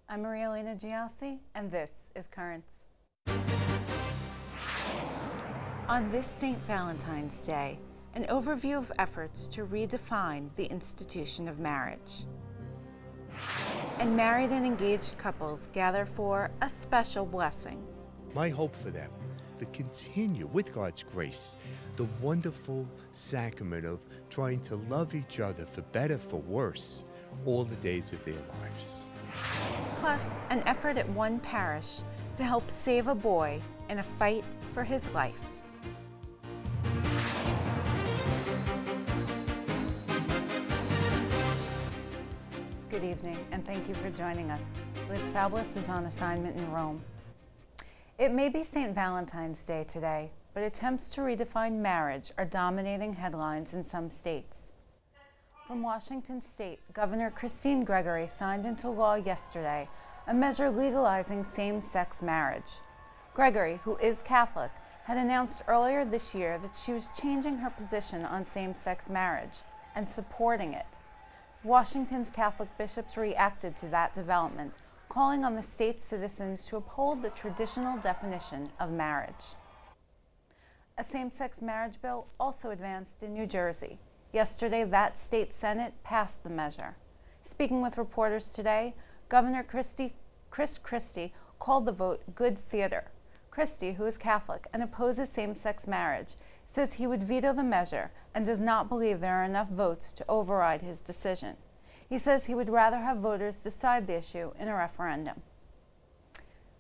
I'm Maria-Elena Giassi, and this is Currents. On this St. Valentine's Day, an overview of efforts to redefine the institution of marriage. And married and engaged couples gather for a special blessing. My hope for them is to continue, with God's grace, the wonderful sacrament of trying to love each other for better, for worse, all the days of their lives. Plus, an effort at one parish to help save a boy in a fight for his life. Good evening, and thank you for joining us. Liz Fabulous is on assignment in Rome. It may be St. Valentine's Day today, but attempts to redefine marriage are dominating headlines in some states. From Washington State, Governor Christine Gregory signed into law yesterday a measure legalizing same-sex marriage. Gregory, who is Catholic, had announced earlier this year that she was changing her position on same-sex marriage and supporting it. Washington's Catholic bishops reacted to that development, calling on the state's citizens to uphold the traditional definition of marriage. A same-sex marriage bill also advanced in New Jersey. Yesterday, that state Senate passed the measure. Speaking with reporters today, Governor Chris Christie called the vote good theater. Christie, who is Catholic and opposes same-sex marriage, says he would veto the measure and does not believe there are enough votes to override his decision. He says he would rather have voters decide the issue in a referendum.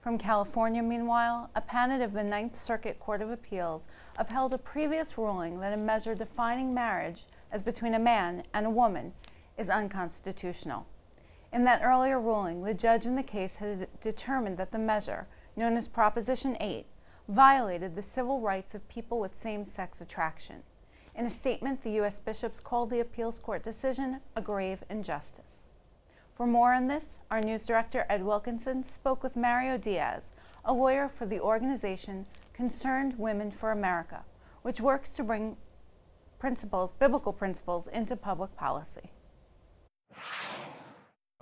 From California, meanwhile, a panel of the Ninth Circuit Court of Appeals upheld a previous ruling that a measure defining marriage as between a man and a woman is unconstitutional. In that earlier ruling, the judge in the case had determined that the measure, known as Proposition 8, violated the civil rights of people with same-sex attraction. In a statement, the U.S. bishops called the appeals court decision a grave injustice. For more on this, our news director, Ed Wilkinson, spoke with Mario Diaz, a lawyer for the organization Concerned Women for America, which works to bring biblical principles into public policy.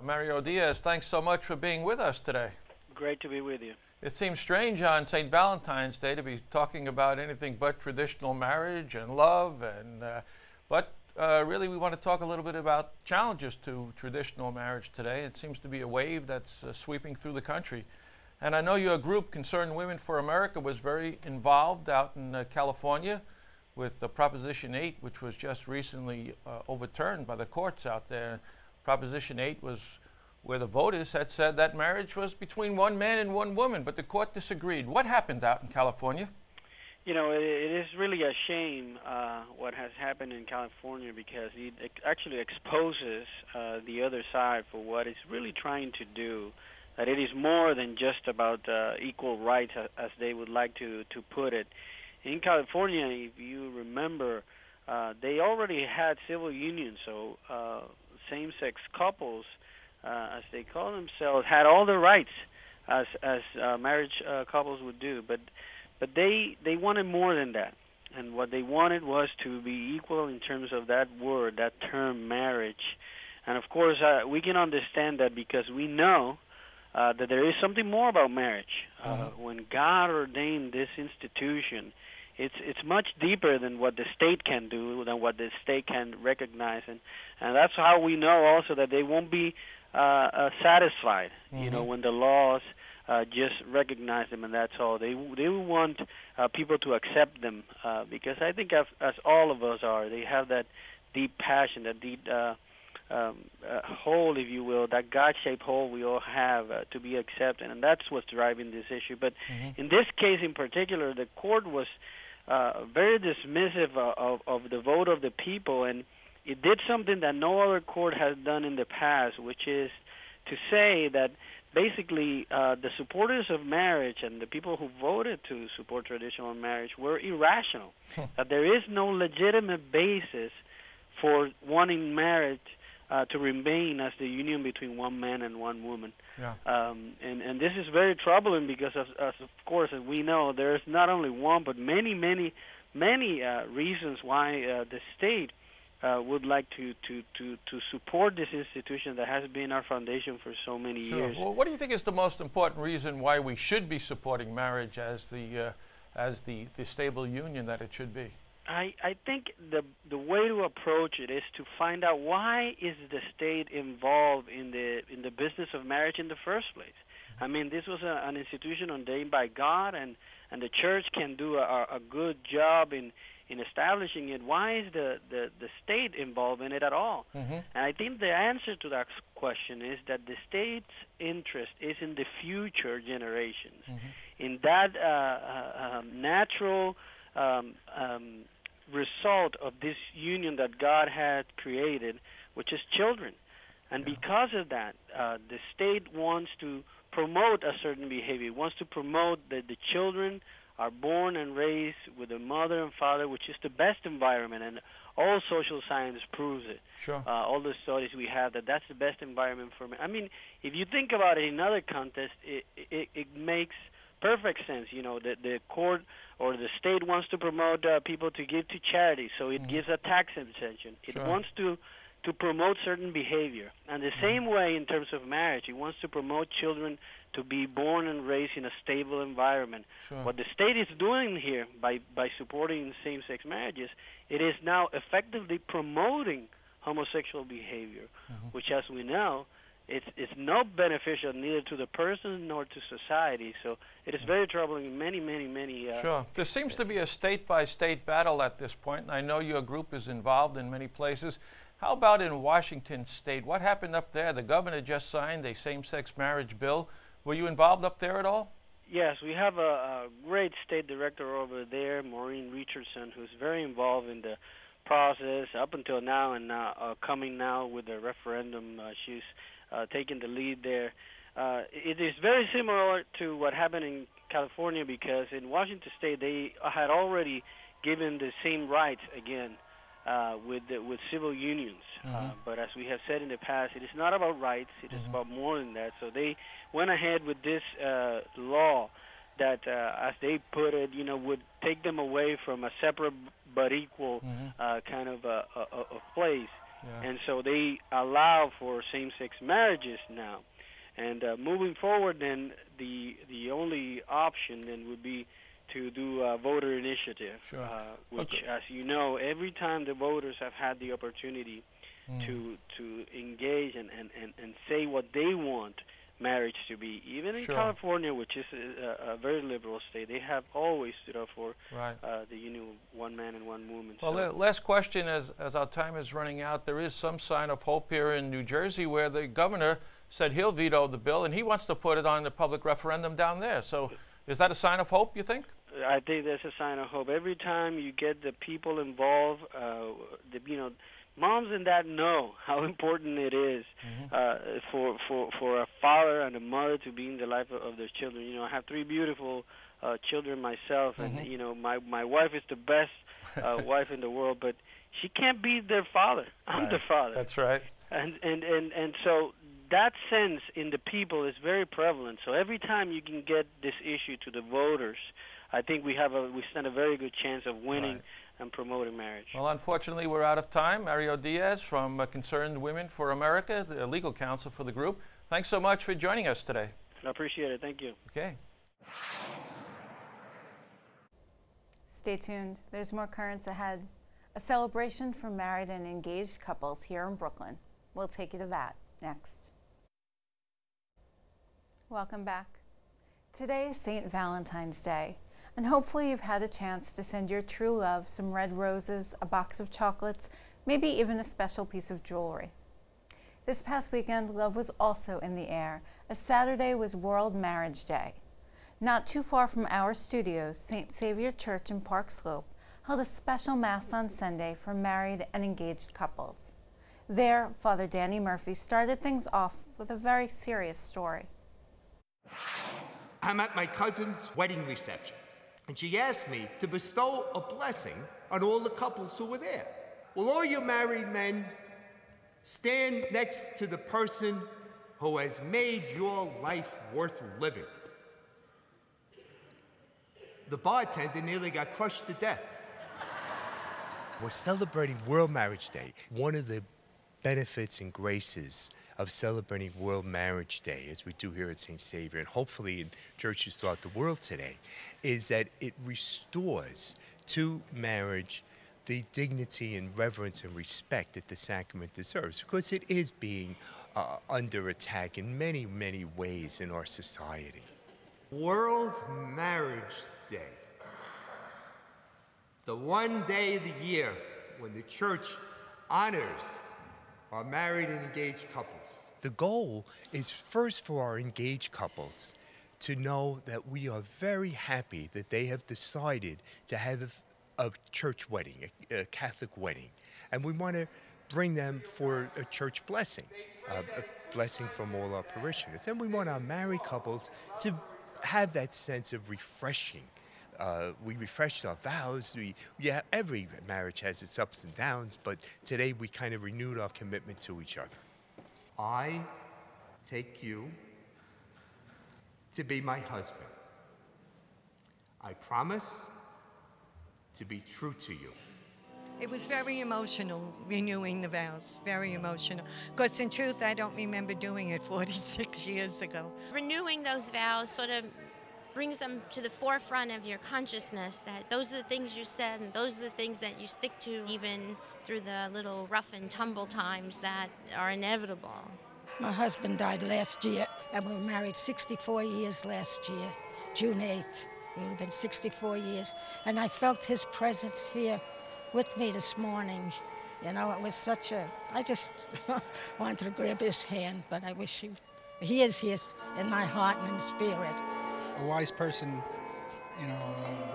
Mario Diaz, thanks so much for being with us today. Great to be with you. It seems strange on St. Valentine's Day to be talking about anything but traditional marriage and love, but really we want to talk a little bit about challenges to traditional marriage today. It seems to be a wave that's sweeping through the country. And I know your group, Concerned Women for America, was very involved out in California with Proposition 8, which was just recently overturned by the courts out there. Proposition 8 was where the voters had said that marriage was between one man and one woman, but the court disagreed. What happened out in California? You know, it is really a shame what has happened in California, because it actually exposes the other side for what it's really trying to do, that it is more than just about equal rights as they would like to put it. In California, if you remember, they already had civil unions, so same-sex couples, as they call themselves, had all the rights as marriage couples would do, but they wanted more than that, and what they wanted was to be equal in terms of that word, that term, marriage. And of course, we can understand that because we know that there is something more about marriage. When God ordained this institution, it's much deeper than what the state can do, than what the state can recognize, and that's how we know also that they won't be satisfied, you know, when the laws just recognize them and that's all. They want people to accept them, because I think as all of us are, they have that deep passion, that deep hole, if you will, that God-shaped hole we all have to be accepted, and that's what's driving this issue. But in this case in particular, the court was very dismissive of the vote of the people, and it did something that no other court has done in the past, which is to say that basically the supporters of marriage and the people who voted to support traditional marriage were irrational, that there is no legitimate basis for wanting marriage to remain as the union between one man and one woman. Yeah. And this is very troubling because, as of course, as we know, there's not only one but many reasons why the state would like to support this institution that has been our foundation for so many years. Well, what do you think is the most important reason why we should be supporting marriage as the stable union that it should be? I think the way to approach it is to find out why is the state involved in the business of marriage in the first place. I mean, this was an institution ordained by God, and the church can do a good job in establishing it. Why is the state involved in it at all? Mm-hmm. And I think the answer to that question is that the state's interest is in the future generations, in that natural result of this union that God had created, which is children. And because of that, the state wants to promote a certain behavior. It wants to promote that the children are born and raised with a mother and father, which is the best environment, and all social science proves it. Sure. All the studies we have, that's the best environment for me. I mean, if you think about it in other contexts, it makes perfect sense. You know, the court or the state wants to promote people to give to charity, so it gives a tax exemption. It wants to promote certain behavior. And the same way in terms of marriage, it wants to promote children to be born and raised in a stable environment. Sure. What the state is doing here by supporting same-sex marriages, it is now effectively promoting homosexual behavior, which, as we know, it's not beneficial neither to the person nor to society. So it is very troubling in many. Sure. There seems to be a state-by-state battle at this point, and I know your group is involved in many places. How about in Washington State? What happened up there? The governor just signed a same-sex marriage bill. Were you involved up there at all? Yes, we have a great state director over there, Maureen Richardson, who's very involved in the process up until now, and coming now with the referendum. She's taking the lead there. It is very similar to what happened in California, because in Washington State they had already given the same rights again with civil unions. But as we have said in the past, it is not about rights. It is about more than that. So they went ahead with this law that, as they put it, would take them away from a separate but equal kind of a place. Yeah. And so they allow for same-sex marriages now. And moving forward, then the only option then would be to do a voter initiative, which, as you know, every time the voters have had the opportunity to engage and say what they want marriage to be, even in California, which is a very liberal state, they have always stood up for the union of one man and one woman. Well, last question, as our time is running out, there is some sign of hope here in New Jersey, where the governor said he'll veto the bill, and he wants to put it on the public referendum down there. So is that a sign of hope, you think? I think that's a sign of hope. Every time you get the people involved, moms and dads know how important it is for a father and a mother to be in the life of their children. I have 3 beautiful children myself, and my wife is the best wife in the world, but she can't be their father. I'm the father. That's right. And so that sense in the people is very prevalent. So every time you can get this issue to the voters, I think we stand a very good chance of winning and promoting marriage. Well, unfortunately, we're out of time. Mario Diaz from Concerned Women for America, the legal counsel for the group. Thanks so much for joining us today. I appreciate it. Thank you. Okay. Stay tuned. There's more currents ahead. A celebration for married and engaged couples here in Brooklyn. We'll take you to that next. Welcome back. Today is St. Valentine's Day, and hopefully you've had a chance to send your true love some red roses, a box of chocolates, maybe even a special piece of jewelry. This past weekend, love was also in the air, as Saturday was World Marriage Day. Not too far from our studios, St. Saviour Church in Park Slope held a special Mass on Sunday for married and engaged couples. There, Father Danny Murphy started things off with a very serious story. I'm at my cousin's wedding reception, and she asked me to bestow a blessing on all the couples who were there. Will all you married men stand next to the person who has made your life worth living? The bartender nearly got crushed to death. We're celebrating World Marriage Day. One of the benefits and graces of celebrating World Marriage Day, as we do here at St. Savior, and hopefully in churches throughout the world today, is that it restores to marriage the dignity and reverence and respect that the sacrament deserves, because it is being under attack in many, many ways in our society. World Marriage Day. The one day of the year when the church honors our married and engaged couples. The goal is first for our engaged couples to know that we are very happy that they have decided to have a church wedding, a Catholic wedding. And we want to bring them for a church blessing, a blessing from all our parishioners. And we want our married couples to have that sense of refreshing. We refreshed our vows. Every marriage has its ups and downs, but today we kind of renewed our commitment to each other. I take you to be my husband. I promise to be true to you. It was very emotional, renewing the vows, very emotional. Because in truth, I don't remember doing it 46 years ago. Renewing those vows sort of brings them to the forefront of your consciousness, that those are the things you said and those are the things that you stick to even through the little rough and tumble times that are inevitable. My husband died last year, and we were married 64 years last year, June 8th. It would have been 64 years. And I felt his presence here with me this morning. You know, it was such a, I just wanted to grab his hand, but I wish he is here in my heart and in spirit. A wise person,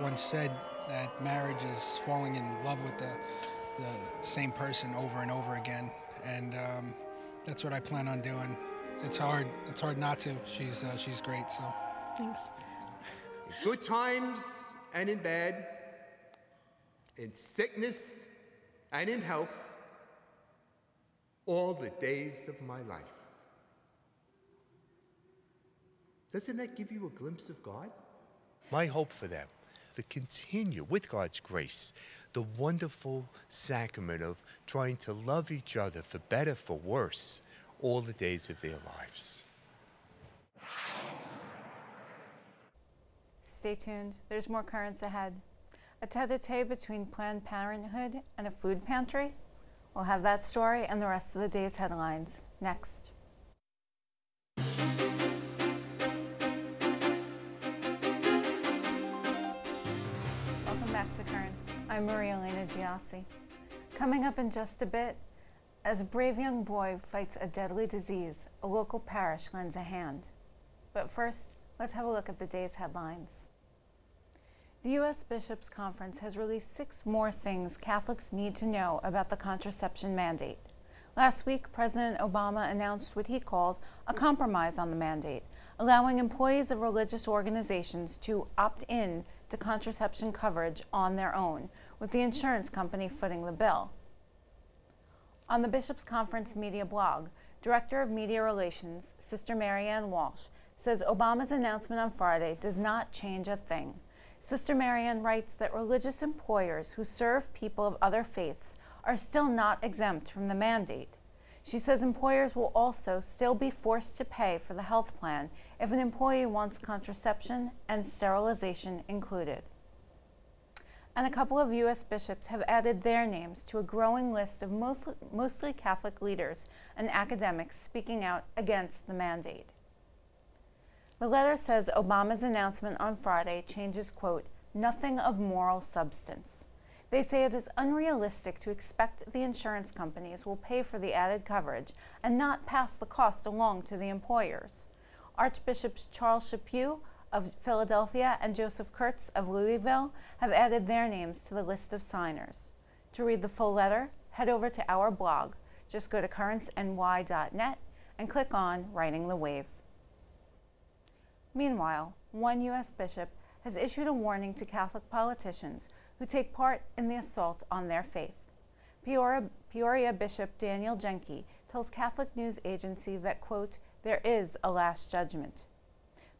once said that marriage is falling in love with the same person over and over again, and that's what I plan on doing. It's hard not to. She's great, so. Thanks. In good times and in bad, in sickness and in health, all the days of my life. Doesn't that give you a glimpse of God? My hope for them is to continue, with God's grace, the wonderful sacrament of trying to love each other for better, for worse, all the days of their lives. Stay tuned. There's more currents ahead. A tete-a-tete between Planned Parenthood and a food pantry? We'll have that story and the rest of the day's headlines next. Welcome back to Currents. I'm Maria Elena Giassi. Coming up in just a bit, as a brave young boy fights a deadly disease, a local parish lends a hand. But first, let's have a look at the day's headlines. The U.S. Bishops' Conference has released 6 more things Catholics need to know about the contraception mandate. Last week, President Obama announced what he called a compromise on the mandate, allowing employees of religious organizations to opt in to contraception coverage on their own, with the insurance company footing the bill. On the Bishops' Conference media blog, Director of Media Relations, Sister Marianne Walsh, says Obama's announcement on Friday does not change a thing. Sister Marianne writes that religious employers who serve people of other faiths are still not exempt from the mandate. She says employers will also still be forced to pay for the health plan if an employee wants contraception and sterilization included. And a couple of U.S. bishops have added their names to a growing list of mostly Catholic leaders and academics speaking out against the mandate. The letter says Obama's announcement on Friday changes, quote, nothing of moral substance. They say it is unrealistic to expect the insurance companies will pay for the added coverage and not pass the cost along to the employers. Archbishops Charles Chaput of Philadelphia and Joseph Kurtz of Louisville have added their names to the list of signers. To read the full letter, head over to our blog. Just go to currentsny.net and click on Writing the Wave. Meanwhile, one U.S. bishop has issued a warning to Catholic politicians who take part in the assault on their faith. Peoria Bishop Daniel Jenke tells Catholic news agency that, quote, there is a last judgment.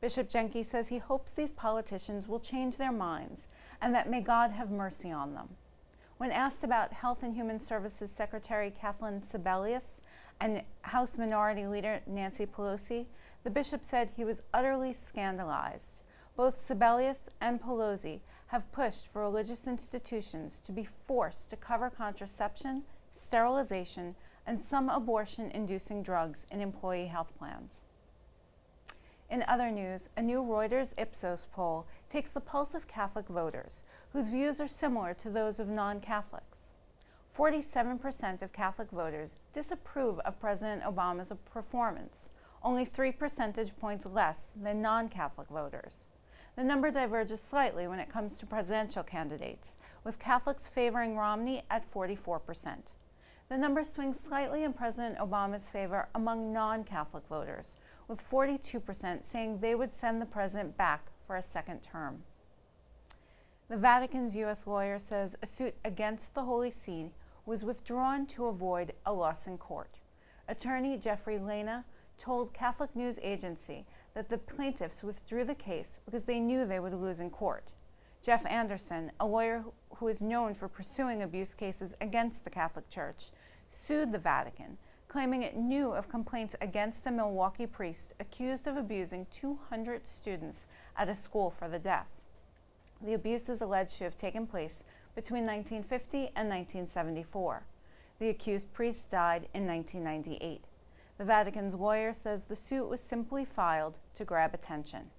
Bishop Jenke says he hopes these politicians will change their minds and that may God have mercy on them. When asked about Health and Human Services Secretary Kathleen Sebelius and House Minority Leader Nancy Pelosi, the bishop said he was utterly scandalized. Both Sebelius and Pelosi have pushed for religious institutions to be forced to cover contraception, sterilization, and some abortion-inducing drugs in employee health plans. In other news, a new Reuters Ipsos poll takes the pulse of Catholic voters, whose views are similar to those of non-Catholics. 47% of Catholic voters disapprove of President Obama's performance, only 3 percentage points less than non-Catholic voters. The number diverges slightly when it comes to presidential candidates, with Catholics favoring Romney at 44%. The number swings slightly in President Obama's favor among non-Catholic voters, with 42% saying they would send the president back for a second term. The Vatican's U.S. lawyer says a suit against the Holy See was withdrawn to avoid a loss in court. Attorney Jeffrey Lena told Catholic News Agency that the plaintiffs withdrew the case because they knew they would lose in court. Jeff Anderson, a lawyer who is known for pursuing abuse cases against the Catholic Church, sued the Vatican, claiming it knew of complaints against a Milwaukee priest accused of abusing 200 students at a school for the deaf. The abuse is alleged to have taken place between 1950 and 1974. The accused priest died in 1998. The Vatican's lawyer says the suit was simply filed to grab attention.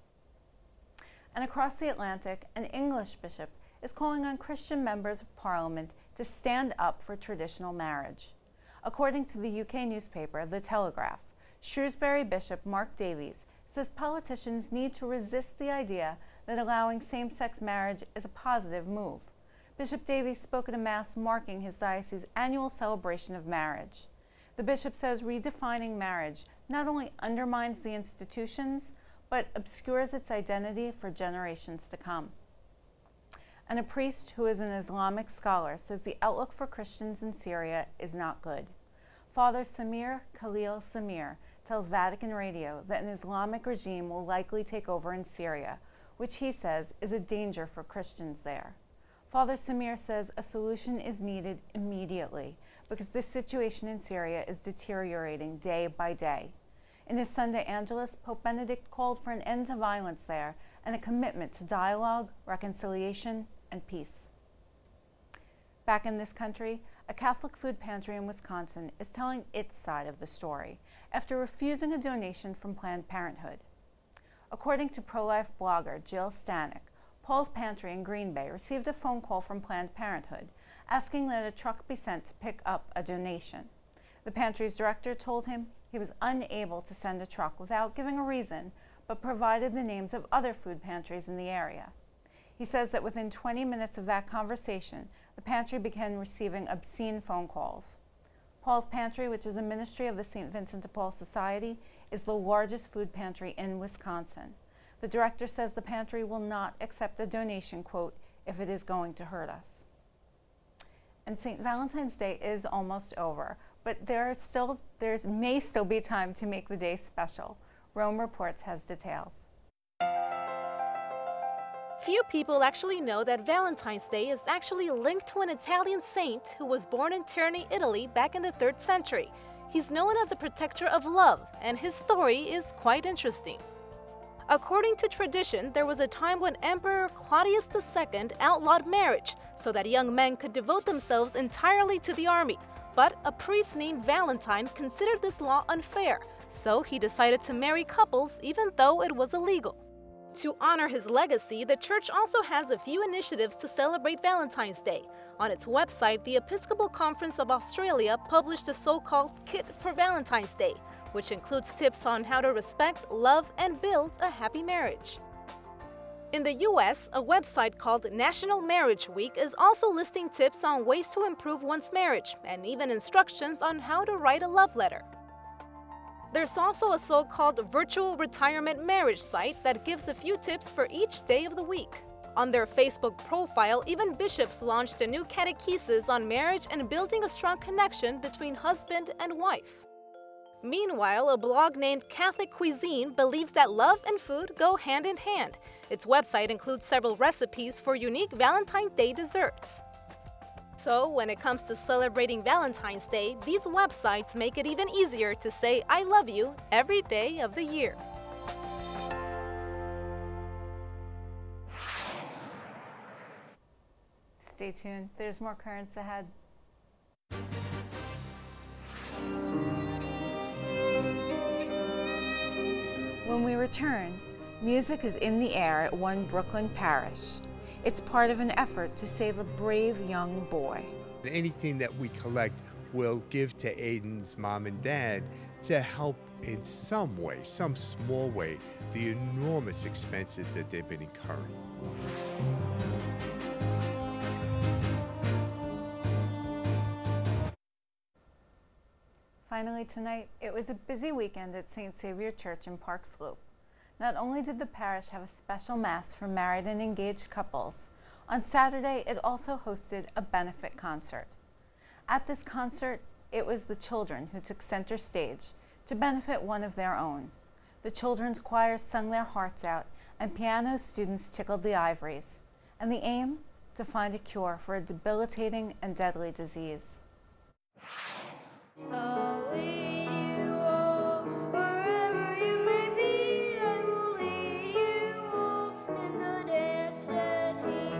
And across the Atlantic, an English bishop is calling on Christian members of Parliament to stand up for traditional marriage. According to the UK newspaper, The Telegraph, Shrewsbury Bishop Mark Davies says politicians need to resist the idea that allowing same-sex marriage is a positive move. Bishop Davies spoke at a mass marking his diocese's annual celebration of marriage. The bishop says redefining marriage not only undermines the institutions, but obscures its identity for generations to come. And a priest who is an Islamic scholar says the outlook for Christians in Syria is not good. Father Samir Khalil Samir tells Vatican Radio that an Islamic regime will likely take over in Syria, which he says is a danger for Christians there. Father Samir says a solution is needed immediately because this situation in Syria is deteriorating day by day. In his Sunday Angelus, Pope Benedict called for an end to violence there and a commitment to dialogue, reconciliation, and peace. Back in this country, a Catholic food pantry in Wisconsin is telling its side of the story after refusing a donation from Planned Parenthood. According to pro-life blogger Jill Stanek, Paul's Pantry in Green Bay received a phone call from Planned Parenthood asking that a truck be sent to pick up a donation. The pantry's director told him he was unable to send a truck without giving a reason, but provided the names of other food pantries in the area. He says that within 20 minutes of that conversation, the pantry began receiving obscene phone calls. Paul's Pantry, which is a ministry of the St. Vincent de Paul Society, is the largest food pantry in Wisconsin. The director says the pantry will not accept a donation, quote, if it is going to hurt us. And St. Valentine's Day is almost over, but there may still be time to make the day special. Rome Reports has details. Few people actually know that Valentine's Day is actually linked to an Italian saint who was born in Terni, Italy back in the 3rd century. He's known as the protector of love, and his story is quite interesting. According to tradition, there was a time when Emperor Claudius II outlawed marriage so that young men could devote themselves entirely to the army. But a priest named Valentine considered this law unfair, so he decided to marry couples even though it was illegal. To honor his legacy, the church also has a few initiatives to celebrate Valentine's Day. On its website, the Episcopal Conference of Australia published a so-called Kit for Valentine's Day, which includes tips on how to respect, love, and build a happy marriage. In the US, a website called National Marriage Week is also listing tips on ways to improve one's marriage, and even instructions on how to write a love letter. There's also a so-called virtual retirement marriage site that gives a few tips for each day of the week. On their Facebook profile, even bishops launched a new catechesis on marriage and building a strong connection between husband and wife. Meanwhile, a blog named Catholic Cuisine believes that love and food go hand in hand. Its website includes several recipes for unique Valentine's Day desserts. So, when it comes to celebrating Valentine's Day, these websites make it even easier to say I love you every day of the year. Stay tuned, there's more currents ahead. When we return, music is in the air at one Brooklyn parish. It's part of an effort to save a brave young boy. Anything that we collect we'll give to Aiden's mom and dad to help in some way, some small way, the enormous expenses that they've been incurring. Finally tonight, it was a busy weekend at St. Saviour Church in Park Slope. Not only did the parish have a special mass for married and engaged couples, on Saturday it also hosted a benefit concert. At this concert, it was the children who took center stage to benefit one of their own. The children's choir sung their hearts out, and piano students tickled the ivories. And the aim? To find a cure for a debilitating and deadly disease. I'll lead you all, wherever you may be, I will lead you all in the dance that he.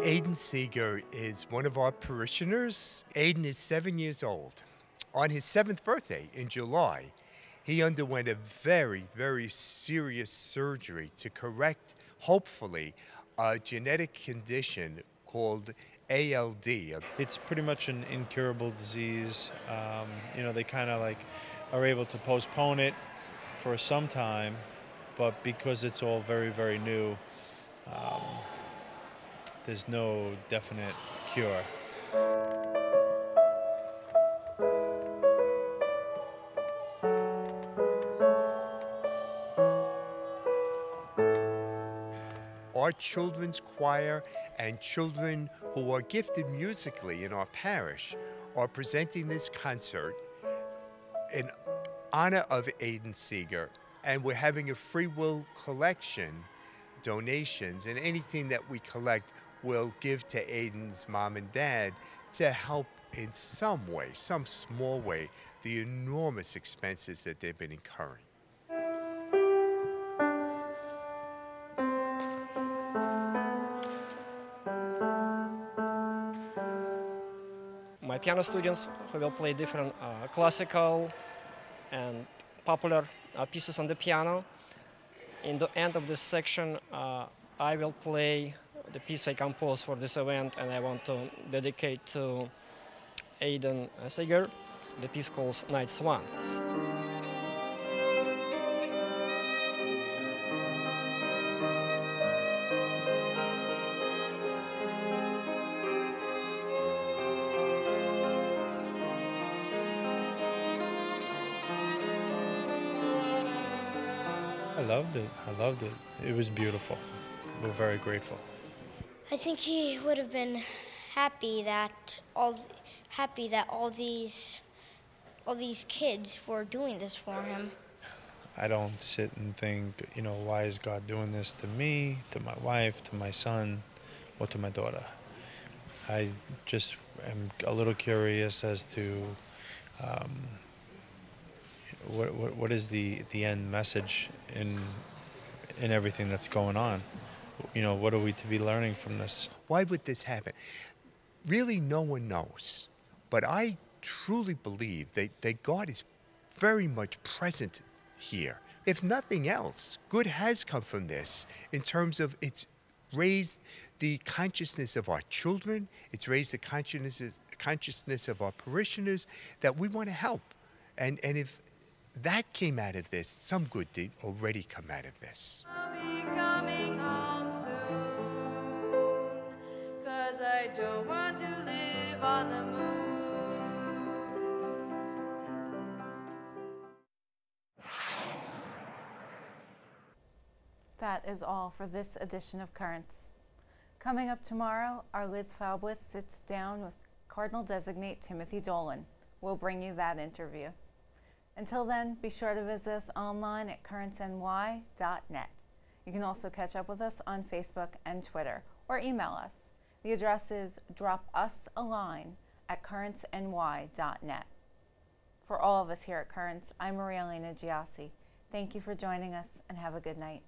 Aiden Seeger is one of our parishioners. Aiden is 7 years old. On his 7th birthday in July, he underwent a very, very serious surgery to correct, hopefully, a genetic condition called ALD. It's pretty much an incurable disease. They kind of are able to postpone it for some time, but because it's all very, very new, there's no definite cure. Our children's choir and children who are gifted musically in our parish are presenting this concert in honor of Aiden Seeger, and we're having a free will collection, donations, and anything that we collect we'll give to Aiden's mom and dad to help in some way, some small way, the enormous expenses that they've been incurring. My piano students who will play different classical and popular pieces on the piano. In the end of this section, I will play the piece I composed for this event, and I want to dedicate to Aiden Seeger, the piece called Night Swan. I loved it. It was beautiful. We're very grateful. I think he would have been happy that all these kids were doing this for him. I don't sit and think, why is God doing this to me, to my wife, to my son, or to my daughter? I just am a little curious as to what is the end message in everything that's going on. What are we to be learning from this? Why would this happen? Really, no one knows. But I truly believe that God is very much present here. If nothing else, good has come from this in terms of it's raised the consciousness of our children, it's raised the consciousness of our parishioners that we want to help. And if that came out of this, some good did already come out of this. I'll be coming home soon, 'cause I don't want to live on the moon. That is all for this edition of Currents. Coming up tomorrow, our Liz Falbus sits down with Cardinal Designate Timothy Dolan. We'll bring you that interview. Until then, be sure to visit us online at currentsny.net. You can also catch up with us on Facebook and Twitter, or email us, The address is dropusaline@currentsny.net. For all of us here at Currents, I'm Maria Elena Giassi. Thank you for joining us and have a good night.